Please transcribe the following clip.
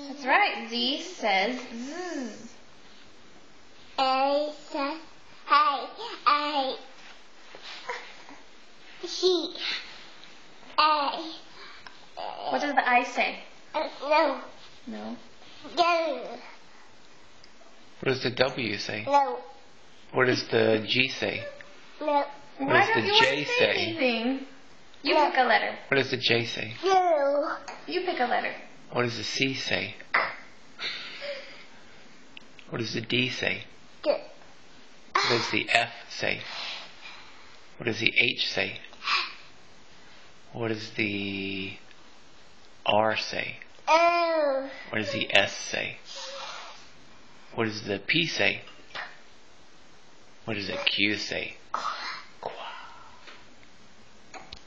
That's right. Z says Z. A says I. She. A. What does the I say? No. No. No. What does the W say? No. What does the G say? No. What Why does don't the you want J to say say? anything? You No. pick a letter. What does the J say? No. You pick a letter. What does the C say? What does the D say? Good. What does the F say? What does the H say? What does the R say? Oh. What does the S say? What does the P say? What does the Q say?